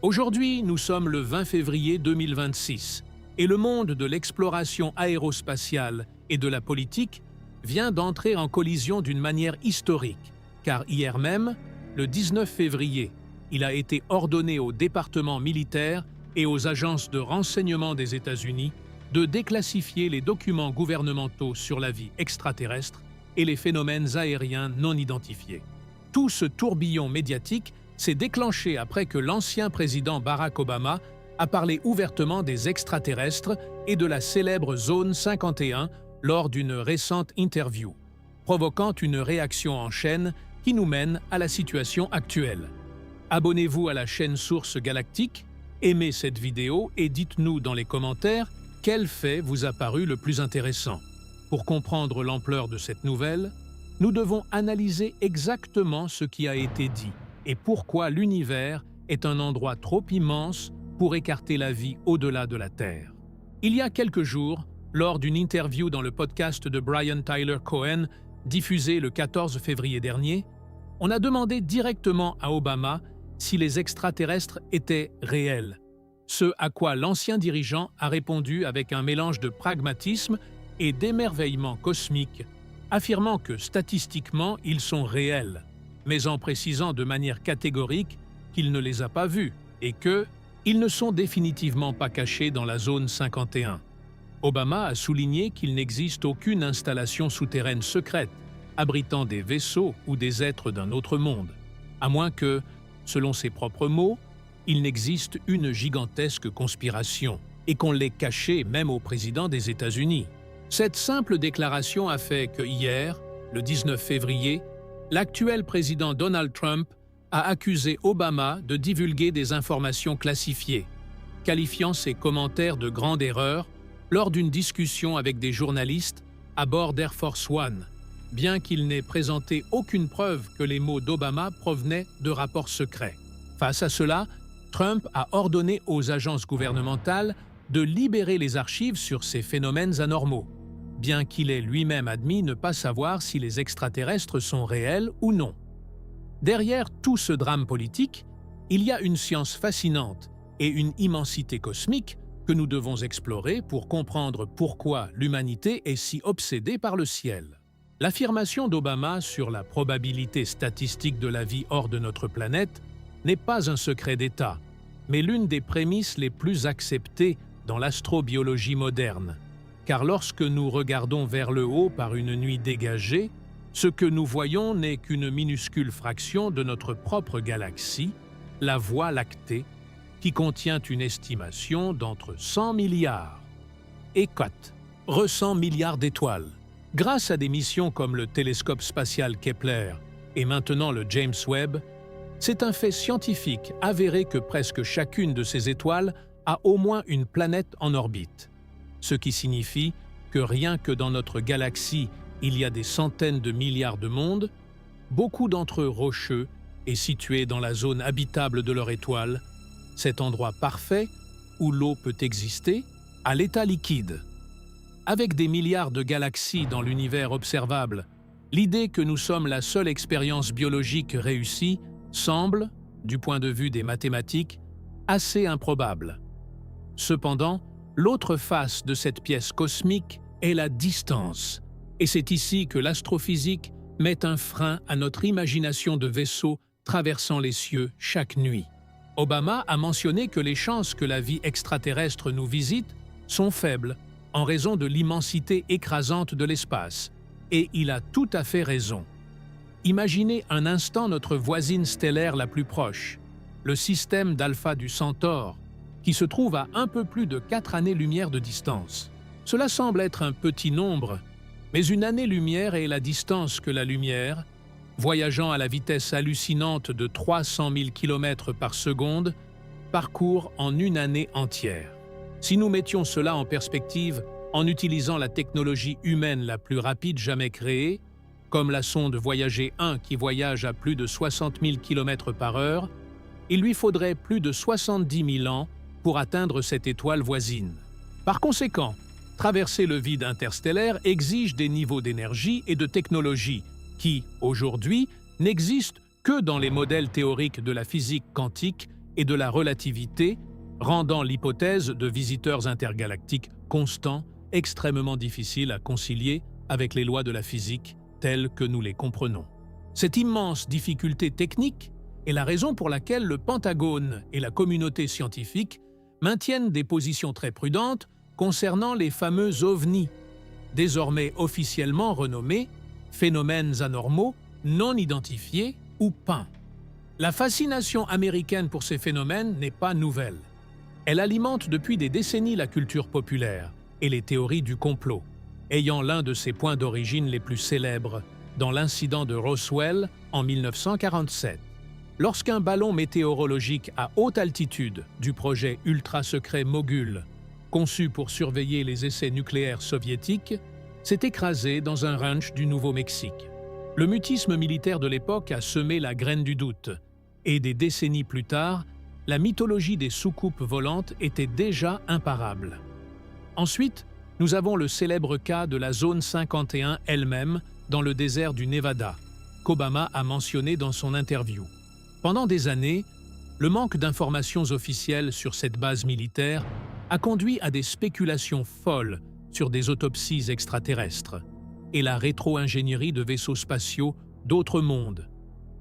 Aujourd'hui, nous sommes le 20 février 2026 et le monde de l'exploration aérospatiale et de la politique vient d'entrer en collision d'une manière historique, car hier même, le 19 février, il a été ordonné aux départements militaires et aux agences de renseignement des États-Unis de déclassifier les documents gouvernementaux sur la vie extraterrestre et les phénomènes aériens non identifiés. Tout ce tourbillon médiatique s'est déclenché après que l'ancien président Barack Obama a parlé ouvertement des extraterrestres et de la célèbre Zone 51 lors d'une récente interview, provoquant une réaction en chaîne qui nous mène à la situation actuelle. Abonnez-vous à la chaîne Source Galactique, aimez cette vidéo et dites-nous dans les commentaires quel fait vous a paru le plus intéressant. Pour comprendre l'ampleur de cette nouvelle, nous devons analyser exactement ce qui a été dit et pourquoi l'univers est un endroit trop immense pour écarter la vie au-delà de la Terre. Il y a quelques jours, lors d'une interview dans le podcast de Brian Tyler Cohen, diffusé le 14 février dernier, on a demandé directement à Obama si les extraterrestres étaient réels, ce à quoi l'ancien dirigeant a répondu avec un mélange de pragmatisme et d'émerveillement cosmique, affirmant que statistiquement ils sont réels, mais en précisant de manière catégorique qu'il ne les a pas vus et qu'ils ne sont définitivement pas cachés dans la zone 51. Obama a souligné qu'il n'existe aucune installation souterraine secrète abritant des vaisseaux ou des êtres d'un autre monde, à moins que, selon ses propres mots, il n'existe une gigantesque conspiration et qu'on l'ait caché même au président des États-Unis. Cette simple déclaration a fait que hier, le 19 février, l'actuel président Donald Trump a accusé Obama de divulguer des informations classifiées, qualifiant ses commentaires de grande erreur lors d'une discussion avec des journalistes à bord d'Air Force One, bien qu'il n'ait présenté aucune preuve que les mots d'Obama provenaient de rapports secrets. Face à cela, Trump a ordonné aux agences gouvernementales de libérer les archives sur ces phénomènes anormaux, bien qu'il ait lui-même admis ne pas savoir si les extraterrestres sont réels ou non. Derrière tout ce drame politique, il y a une science fascinante et une immensité cosmique que nous devons explorer pour comprendre pourquoi l'humanité est si obsédée par le ciel. L'affirmation d'Obama sur la probabilité statistique de la vie hors de notre planète n'est pas un secret d'État, mais l'une des prémices les plus acceptées dans l'astrobiologie moderne. Car lorsque nous regardons vers le haut par une nuit dégagée, ce que nous voyons n'est qu'une minuscule fraction de notre propre galaxie, la Voie lactée, qui contient une estimation d'entre 100 milliards et 100 milliards d'étoiles. Grâce à des missions comme le télescope spatial Kepler et maintenant le James Webb, c'est un fait scientifique avéré que presque chacune de ces étoiles a au moins une planète en orbite. Ce qui signifie que rien que dans notre galaxie, il y a des centaines de milliards de mondes, beaucoup d'entre eux rocheux et situés dans la zone habitable de leur étoile, cet endroit parfait où l'eau peut exister à l'état liquide. Avec des milliards de galaxies dans l'univers observable, l'idée que nous sommes la seule expérience biologique réussie semble, du point de vue des mathématiques, assez improbable. Cependant, l'autre face de cette pièce cosmique est la distance, et c'est ici que l'astrophysique met un frein à notre imagination de vaisseaux traversant les cieux chaque nuit. Obama a mentionné que les chances que la vie extraterrestre nous visite sont faibles en raison de l'immensité écrasante de l'espace, et il a tout à fait raison. Imaginez un instant notre voisine stellaire la plus proche, le système d'Alpha du Centaure, qui se trouve à un peu plus de 4 années-lumière de distance. Cela semble être un petit nombre, mais une année-lumière est la distance que la lumière, voyageant à la vitesse hallucinante de 300 000 km par seconde, parcourt en une année entière. Si nous mettions cela en perspective en utilisant la technologie humaine la plus rapide jamais créée, comme la sonde Voyager 1 qui voyage à plus de 60 000 km par heure, il lui faudrait plus de 70 000 ans pour atteindre cette étoile voisine. Par conséquent, traverser le vide interstellaire exige des niveaux d'énergie et de technologie qui, aujourd'hui, n'existent que dans les modèles théoriques de la physique quantique et de la relativité, rendant l'hypothèse de visiteurs intergalactiques constants extrêmement difficile à concilier avec les lois de la physique telles que nous les comprenons. Cette immense difficulté technique est la raison pour laquelle le Pentagone et la communauté scientifique maintiennent des positions très prudentes concernant les fameux ovnis, désormais officiellement renommés phénomènes anormaux non identifiés ou peints. La fascination américaine pour ces phénomènes n'est pas nouvelle. Elle alimente depuis des décennies la culture populaire et les théories du complot, ayant l'un de ses points d'origine les plus célèbres dans l'incident de Roswell en 1947. Lorsqu'un ballon météorologique à haute altitude du projet ultra-secret Mogul, conçu pour surveiller les essais nucléaires soviétiques, s'est écrasé dans un ranch du Nouveau-Mexique. Le mutisme militaire de l'époque a semé la graine du doute, et des décennies plus tard, la mythologie des soucoupes volantes était déjà imparable. Ensuite, nous avons le célèbre cas de la zone 51 elle-même dans le désert du Nevada, qu'Obama a mentionné dans son interview. Pendant des années, le manque d'informations officielles sur cette base militaire a conduit à des spéculations folles sur des autopsies extraterrestres et la rétro-ingénierie de vaisseaux spatiaux d'autres mondes.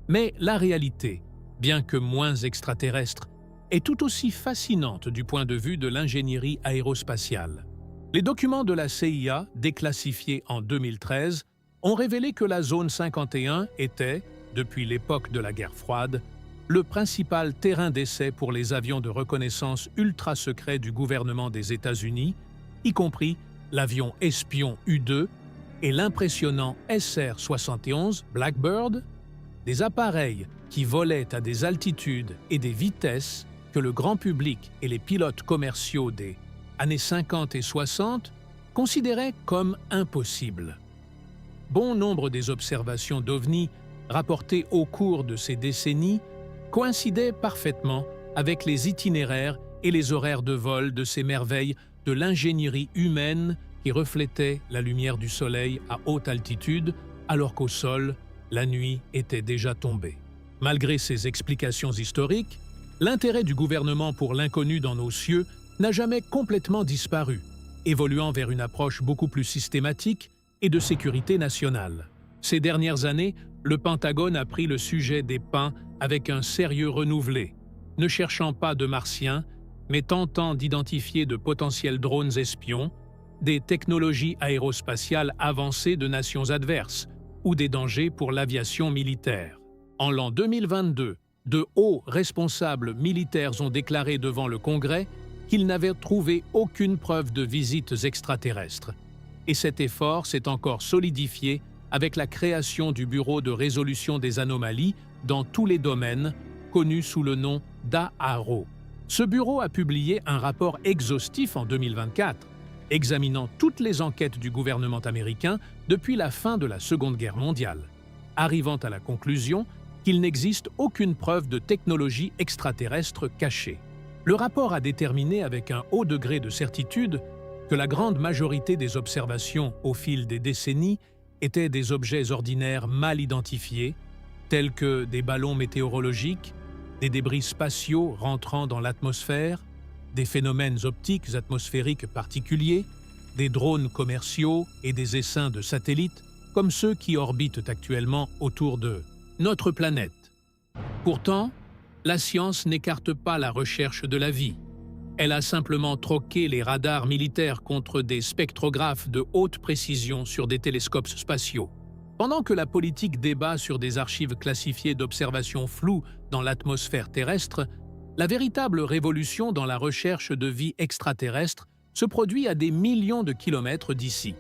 Mais la réalité, bien que moins extraterrestre, est tout aussi fascinante du point de vue de l'ingénierie aérospatiale. Les documents de la CIA, déclassifiés en 2013, ont révélé que la zone 51 était, depuis l'époque de la guerre froide, le principal terrain d'essai pour les avions de reconnaissance ultra-secrets du gouvernement des États-Unis, y compris l'avion espion U-2 et l'impressionnant SR-71 Blackbird, des appareils qui volaient à des altitudes et des vitesses que le grand public et les pilotes commerciaux des années 50 et 60 considéraient comme impossibles. Bon nombre des observations d'OVNI rapportées au cours de ces décennies coïncidaient parfaitement avec les itinéraires et les horaires de vol de ces merveilles de l'ingénierie humaine qui reflétaient la lumière du soleil à haute altitude alors qu'au sol, la nuit était déjà tombée. Malgré ces explications historiques, l'intérêt du gouvernement pour l'inconnu dans nos cieux n'a jamais complètement disparu, évoluant vers une approche beaucoup plus systématique et de sécurité nationale. Ces dernières années, le Pentagone a pris le sujet des peints avec un sérieux renouvelé, ne cherchant pas de martiens, mais tentant d'identifier de potentiels drones espions, des technologies aérospatiales avancées de nations adverses ou des dangers pour l'aviation militaire. En l'an 2022, de hauts responsables militaires ont déclaré devant le Congrès qu'ils n'avaient trouvé aucune preuve de visites extraterrestres. Et cet effort s'est encore solidifié avec la création du Bureau de résolution des anomalies dans tous les domaines, connu sous le nom d'AARO. Ce bureau a publié un rapport exhaustif en 2024, examinant toutes les enquêtes du gouvernement américain depuis la fin de la Seconde Guerre mondiale, arrivant à la conclusion qu'il n'existe aucune preuve de technologie extraterrestre cachée. Le rapport a déterminé avec un haut degré de certitude que la grande majorité des observations au fil des décennies étaient des objets ordinaires mal identifiés, tels que des ballons météorologiques, des débris spatiaux rentrant dans l'atmosphère, des phénomènes optiques atmosphériques particuliers, des drones commerciaux et des essaims de satellites, comme ceux qui orbitent actuellement autour de notre planète. Pourtant, la science n'écarte pas la recherche de la vie. Elle a simplement troqué les radars militaires contre des spectrographes de haute précision sur des télescopes spatiaux. Pendant que la politique débat sur des archives classifiées d'observations floues dans l'atmosphère terrestre, la véritable révolution dans la recherche de vie extraterrestre se produit à des millions de kilomètres d'ici.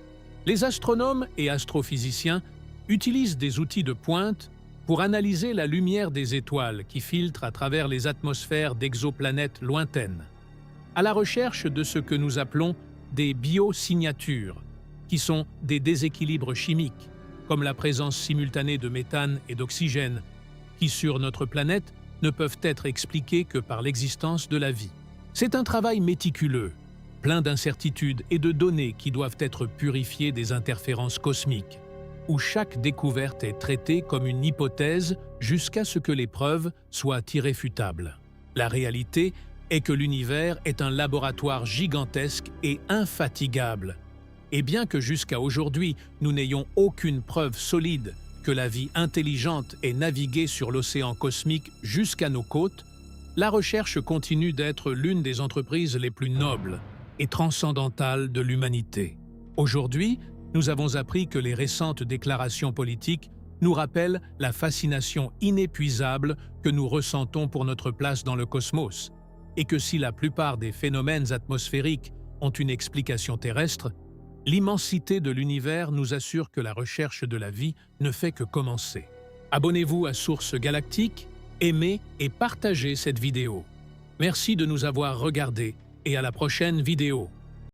Les astronomes et astrophysiciens utilisent des outils de pointe pour analyser la lumière des étoiles qui filtrent à travers les atmosphères d'exoplanètes lointaines, à la recherche de ce que nous appelons des biosignatures, qui sont des déséquilibres chimiques, comme la présence simultanée de méthane et d'oxygène, qui sur notre planète ne peuvent être expliqués que par l'existence de la vie. C'est un travail méticuleux, plein d'incertitudes et de données qui doivent être purifiées des interférences cosmiques, où chaque découverte est traitée comme une hypothèse jusqu'à ce que les preuves soient irréfutables. La réalité est que l'univers est un laboratoire gigantesque et infatigable. Et bien que jusqu'à aujourd'hui, nous n'ayons aucune preuve solide que la vie intelligente ait navigué sur l'océan cosmique jusqu'à nos côtes, la recherche continue d'être l'une des entreprises les plus nobles et transcendantales de l'humanité. Aujourd'hui, nous avons appris que les récentes déclarations politiques nous rappellent la fascination inépuisable que nous ressentons pour notre place dans le cosmos, et que si la plupart des phénomènes atmosphériques ont une explication terrestre, l'immensité de l'univers nous assure que la recherche de la vie ne fait que commencer. Abonnez-vous à Source Galactique, aimez et partagez cette vidéo. Merci de nous avoir regardés et à la prochaine vidéo.